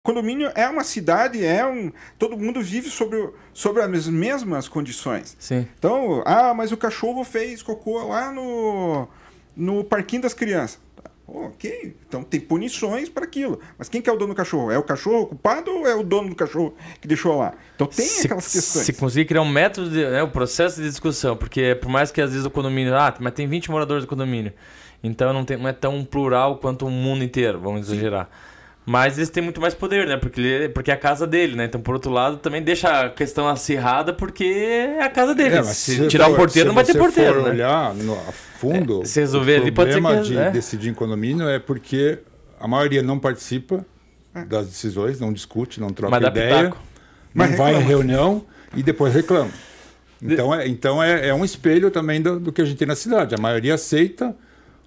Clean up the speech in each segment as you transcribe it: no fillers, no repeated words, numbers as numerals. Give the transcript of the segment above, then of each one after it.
Condomínio é uma cidade, todo mundo vive sobre as mesmas condições. Sim. Então, mas o cachorro fez cocô lá no parquinho das crianças. Ok, então tem punições para aquilo. Mas quem que é o dono do cachorro? É o cachorro culpado ou é o dono do cachorro que deixou lá? Então tem aquelas questões. Se conseguir criar um método, o processo de discussão, porque por mais que às vezes o condomínio, mas tem 20 moradores do condomínio, então não é tão plural quanto o mundo inteiro, vamos exagerar. Mas eles têm muito mais poder, né? Porque é a casa dele, né? Então, por outro lado, também deixa a questão acirrada porque é a casa dele. Se tirar o porteiro, não vai ter porteiro, né? Se né? olhar a fundo, se resolver ali, pode ser que... O problema de decidir em condomínio é porque a maioria não participa das decisões, não discute, não troca ideia, não vai em reunião e depois reclama. Então é um espelho também do que a gente tem na cidade. A maioria aceita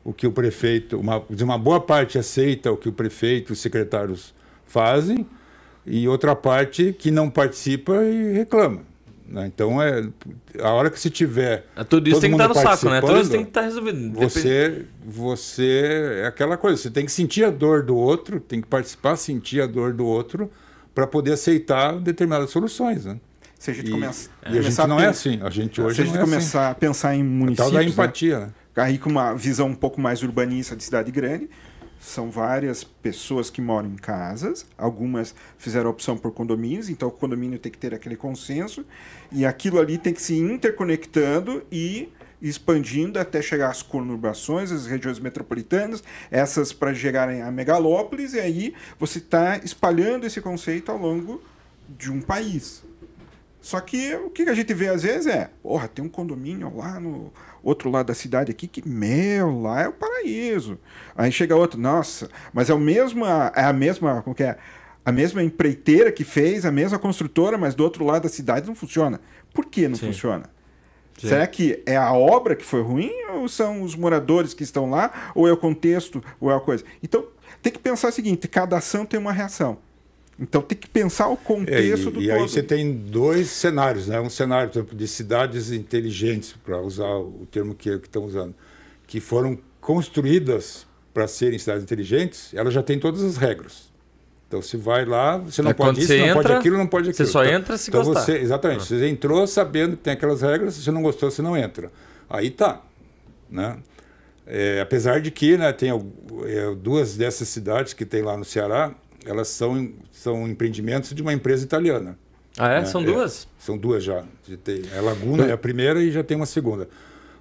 o que o prefeito, uma boa parte aceita o que o prefeito e os secretários fazem, e outra parte que não participa e reclama. Né? Então, a hora que se tiver... Tudo isso tem que estar no saco, né? Tudo isso tem que estar resolvido. Você é aquela coisa, você tem que sentir a dor do outro, tem que participar, sentir a dor do outro, para poder aceitar determinadas soluções, né? Se a gente começa a gente não é assim. A gente hoje se a gente começar a pensar em municípios... Tal da empatia, né? Aí com uma visão um pouco mais urbanista de cidade grande, são várias pessoas que moram em casas, algumas fizeram opção por condomínios, então o condomínio tem que ter aquele consenso, e aquilo ali tem que se interconectando e expandindo até chegar às conurbações, às regiões metropolitanas, essas para chegarem a megalópolis, e aí você está espalhando esse conceito ao longo de um país. Só que o que a gente vê às vezes tem um condomínio lá no outro lado da cidade aqui que, lá é o paraíso. Aí chega outro, nossa, mas é a mesma, como que é? A mesma empreiteira que fez, a mesma construtora, mas do outro lado da cidade não funciona. Por que não funciona? Sim. Será que é a obra que foi ruim ou são os moradores que estão lá, ou é o contexto, ou é a coisa? Então, tem que pensar o seguinte, cada ação tem uma reação. Então tem que pensar o contexto do todo. E aí você tem dois cenários, né? Um cenário, por exemplo, de cidades inteligentes, para usar o termo que estão usando, que foram construídas para serem cidades inteligentes, elas já têm todas as regras. Então você vai lá, você não pode isso, não pode aquilo, não pode aquilo. Você só entra se então gostar. Exatamente. Você entrou sabendo que tem aquelas regras, se você não gostou, você não entra. Aí tá, né? Apesar de que, né, tem duas dessas cidades que tem lá no Ceará, elas são empreendimentos de uma empresa italiana. Ah, é? Né? São duas? São duas já. A Laguna é a primeira e já tem uma segunda.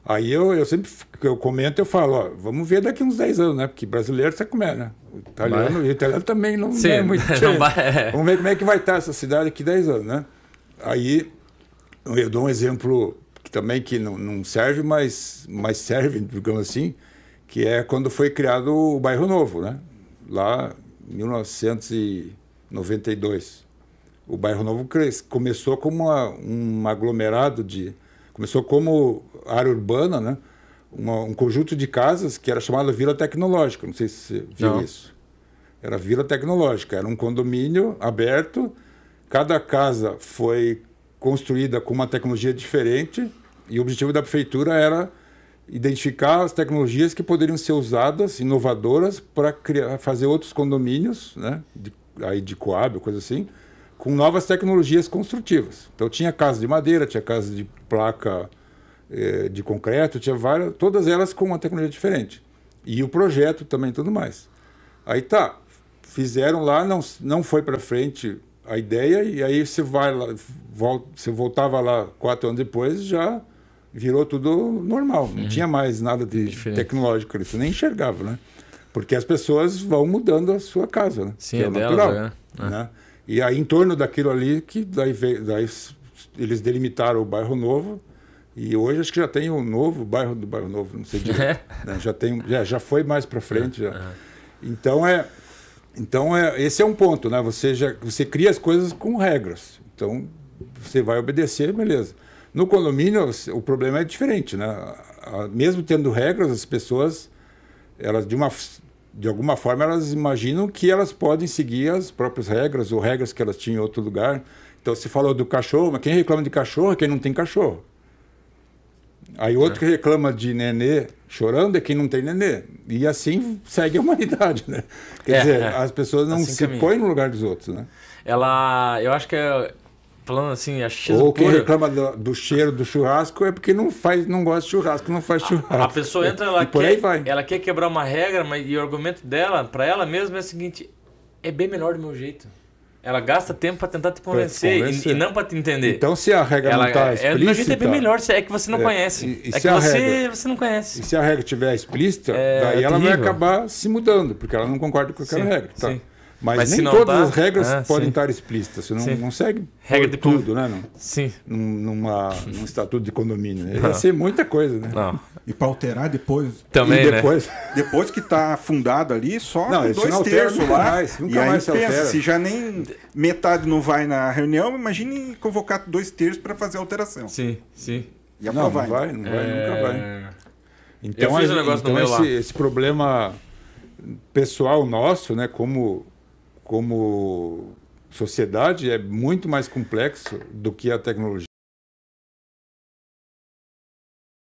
Aí eu sempre que eu comento, eu falo, vamos ver daqui uns 10 anos, né? Porque brasileiro você comer, né? O italiano também não é muito diferente. Vamos ver como é que vai estar essa cidade daqui 10 anos, né? Aí eu dou um exemplo que não serve, mas serve, digamos assim, que é quando foi criado o Bairro Novo, né? Lá 1992. O Bairro Novo começou como um aglomerado começou como área urbana, né? Um conjunto de casas que era chamado Vila Tecnológica. Não sei se você viu isso. Era Vila Tecnológica. Era um condomínio aberto. Cada casa foi construída com uma tecnologia diferente e o objetivo da prefeitura era identificar as tecnologias que poderiam ser usadas, inovadoras, para fazer outros condomínios, né, de Coab, coisa assim, com novas tecnologias construtivas. Então tinha casa de madeira, tinha casa de placa de concreto, tinha várias, todas elas com uma tecnologia diferente. E o projeto também, tudo mais. Aí fizeram lá, não foi para frente a ideia, e aí você você voltava lá 4 anos depois, já virou tudo normal, não tinha mais nada de tecnológico ali, você nem enxergava, né? Porque as pessoas vão mudando a sua casa, né? Sim, que é natural. Né? E aí, em torno daquilo ali, que daí eles delimitaram o Bairro Novo, e hoje acho que já tem o novo bairro do Bairro Novo, não sei direito. Né? Já foi mais para frente. Já. Então, esse é um ponto, né? Você cria as coisas com regras, então você vai obedecer, beleza. No condomínio, o problema é diferente, né? Mesmo tendo regras, as pessoas, elas de alguma forma, elas imaginam que elas podem seguir as próprias regras ou regras que elas tinham em outro lugar. Então, você falou do cachorro, mas quem reclama de cachorro é quem não tem cachorro. Aí outro que reclama de nenê chorando é quem não tem nenê. E assim segue a humanidade, né? Quer dizer, as pessoas não assim se põem no lugar dos outros, né? Eu acho que falando assim, a Ou quem reclama do cheiro do churrasco é porque não gosta de churrasco, não faz churrasco. A pessoa entra, ela quer quebrar uma regra, e o argumento dela, para ela mesma, é o seguinte: é bem melhor do meu jeito. Ela gasta tempo para tentar te convencer e não para te entender. Então, se a regra não está explícita... Do meu jeito é bem melhor, é que você não conhece. Você não conhece. E se a regra estiver explícita, daí ela vai acabar se mudando, porque ela não concorda com aquela regra. Tá? Mas nem todas as regras podem estar explícitas. Você não segue regra de tudo, né? Sim. Num estatuto de condomínio. Ia ser muita coisa, né? Não. E para alterar depois... Também, depois, né? Depois que está fundado ali, só 2/3 lá. Nunca mais se altera. Se já nem metade não vai na reunião, imagine convocar 2/3 para fazer a alteração. Sim. E aprovar. Não vai, nunca vai. Então, eu fiz um negócio no meu lá. Esse problema pessoal nosso, né, como sociedade, é muito mais complexo do que a tecnologia.